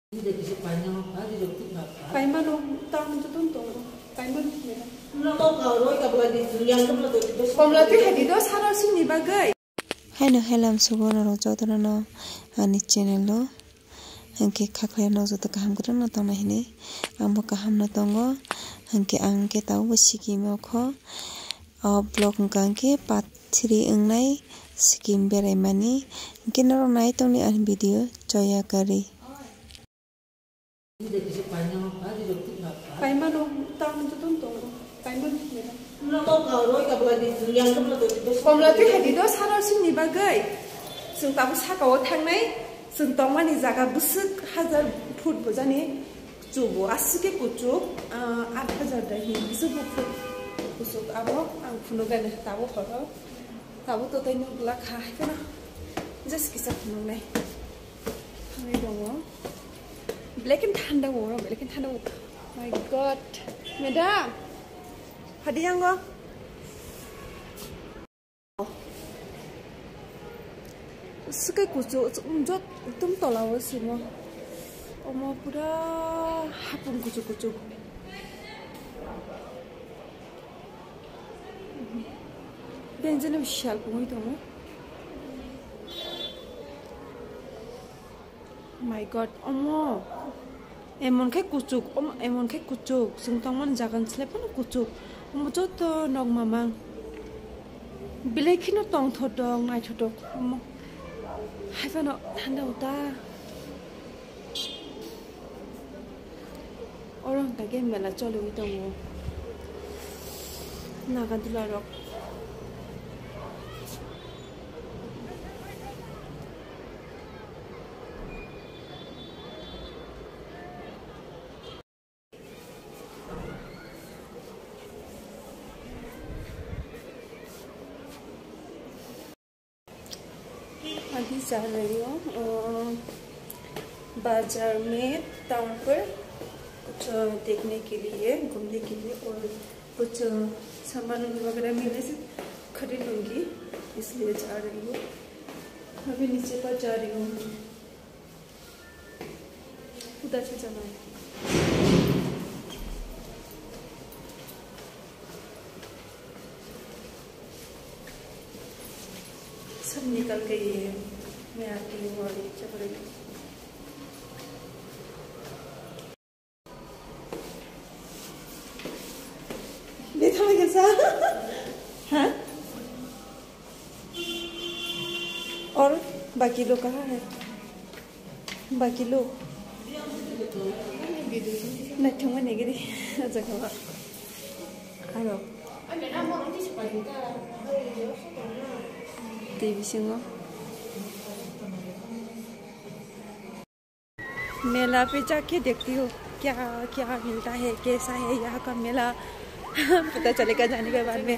Hindi kasi panjang apa di dokter berapa? Kayak mana tahun itu tuh, kayak mana sih? Nggak kalau ka bulan di yang ke belah tuh. Pemlatih hadi dos harus sini bagai. Hello hello sugono rojodono no ani channel lo angke khakle no joto kaham gudon no tong hini ambo kaham no tongo angke tau bosiki mokho blog angke part 3 engnai skim berai mani angke no nai tongni an video joya kari. Hindi kasi panjang apa di dokter berapa? Kayak mana tahun itu tuh, kayak mana sih? Nggak kalau ka bulan di yang ke belah tuh. Pemlatih hadi dos harus sini bagai. Sing tabu sakau tangnai, sing tongmani jaga busuk 1000 foot बजाने चुबो आसिके कुचुक 8000 दाहि busuk foot कुचुक आबो आं फुनो गाने ताबो खरो ताबो तो Taino ब्ला खाय kana just किसा फुनो नाय हाय दङो ब्लेक एन्ड थान्दा वो ब्लेक एन्ड थान्दा माय गॉड मेडाम हादि आंगो suka kucuk unjot tum tolaw simo omo pura hapun kucuk benjene bishal pungoi tongo my god omo emon kai kucuk sungtangman jagan slepan kucuk omo joto nog mamang bilekino tong thodong nai thodok omo 하이파노 한다 오다 어랑 가게 메라 쩔로 이동고 나가들라로 अभी जा रही हूँ बाजार में town पर कुछ देखने के लिए घूमने के लिए और कुछ सामान वगैरह मिलने से खरीद लूँगी इसलिए जा रही हूँ अभी नीचे पर जा रही हूँ उधर से जाना है सब निकल गई है मैं आती हूँ और चल रही हूँ देखा मैं कैसा हाँ और बाकी लोग कहाँ है बाकी लोग नहीं नहीं गिरी जगह आरो मेला पे जाके देखती हूँ क्या क्या मिलता है कैसा है यहाँ का मेला पता चलेगा जाने के बाद में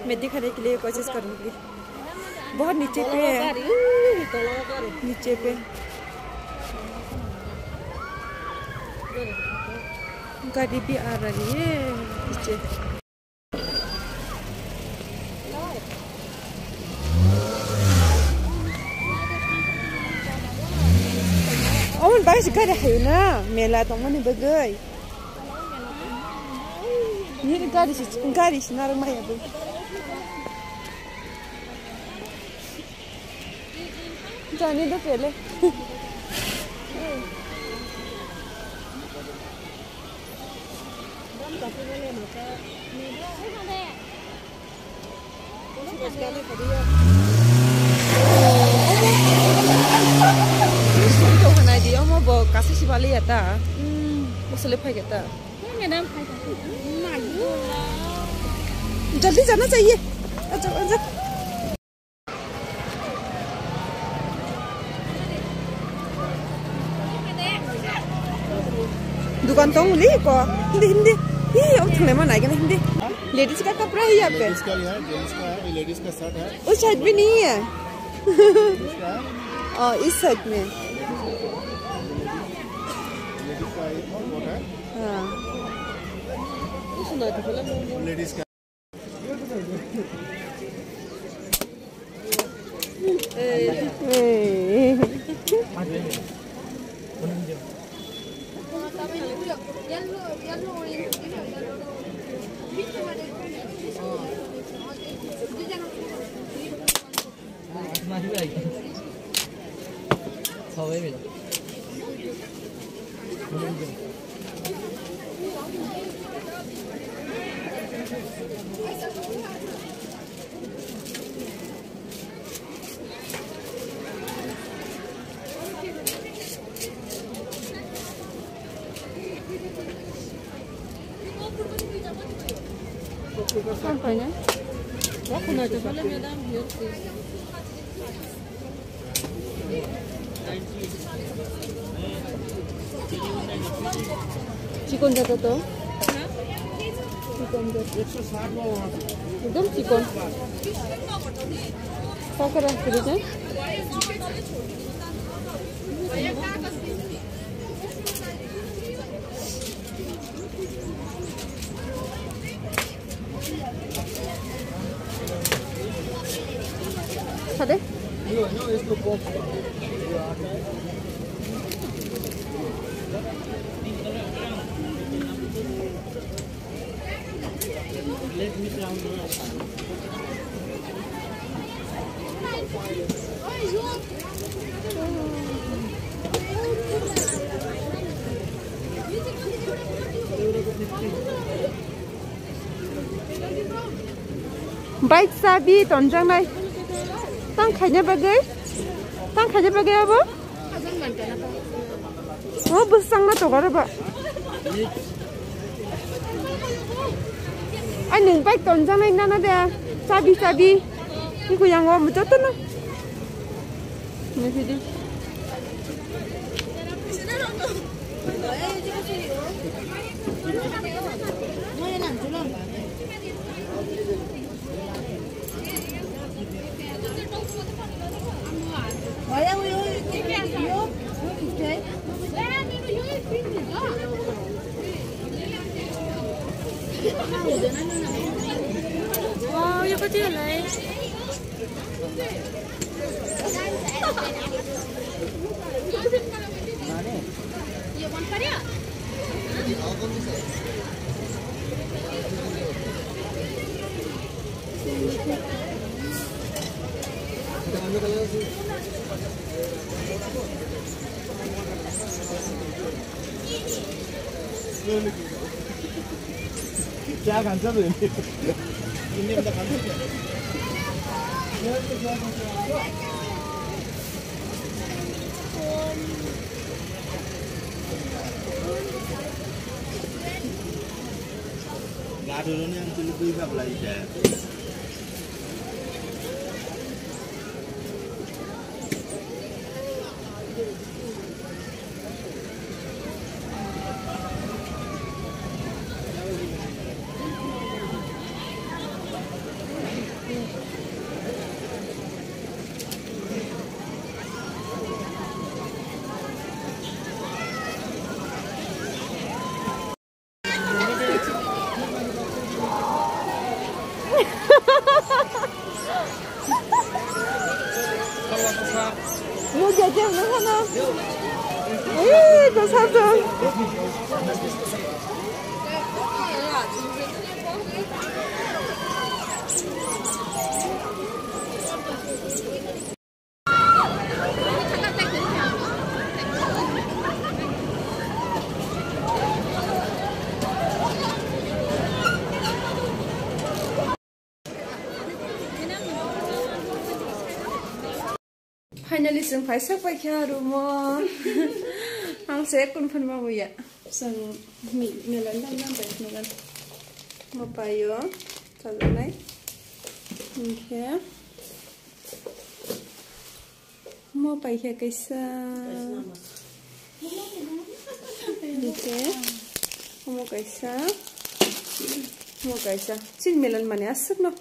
मैं दिखाने के लिए कोशिश करूँगी बहुत नीचे पे है नीचे पे गाड़ी भी आ रही है नीचे Omen baik sekali hayuna mela tongmani bagai. Ni garis narmai abu. Jani do pele. Dia mau bawa kasih si balik ya ta, usah lepas kita. Madam, जल्दी जाना चाहिए. अच्छा अच्छा. दुकान तो मिली को हिंदी ये अब थोड़े में नहीं हिंदी लेडीज का कपड़ा है यहाँ पे लेडीज का है जेंट्स का है लेडीज का शर्ट है उस साइड में नहीं है इस साइड में हाँ लेडीज का Sampainya. Aku nak coba le madam here please. Chicken जाता तो चिकन जाता एकदम चिकन साकर राख्दै छ सादे baik sabi tonjang nai tang khanya bagai apa oh besang na to gara ba ai ning baik tonjang nai nana da sabi ni ko yang wa mu to na ni sidi Wow, yo kecil lah. क्या खान्छ त इन्ने त खान्छ गाडो नि अन्तिम दुई भाग लागि Lu jajan di sana. Ke satu. Finally, जों फैसा पाइखा रुमो आं से कुनफोर मावैया जों मेला नामबाय नगन मापायो जाजानाय ओंखे मापाइखा कैसा ओंखे मो कैसा चिन मेलन माने आसर न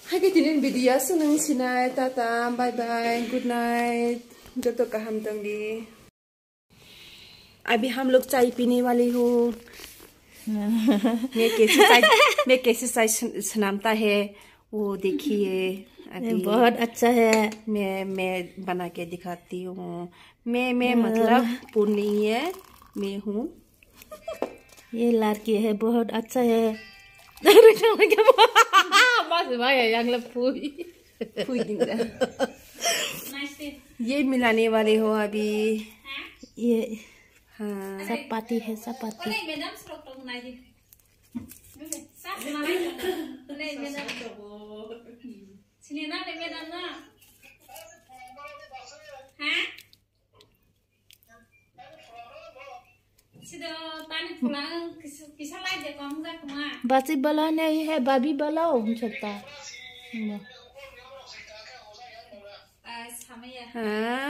Hai tinin video seneng sinai tata bye bye good night joto का हम तंगी अभी हम लोग चाय पीने वाले हो मैं कैसे चाय सुनाता है वो देखिए अभी बहुत अच्छा है। मैं बना के दिखाती हूँ। मैं मतलब पूर्ण नहीं है, मैं हूँ। ये लड़की है, बहुत अच्छा है। ये मिलाने वाले हो अभी। ये हाँ चपाती है, चपाती। बासी वाला नहीं है, बाबी वाला हो सकता है। हाँ।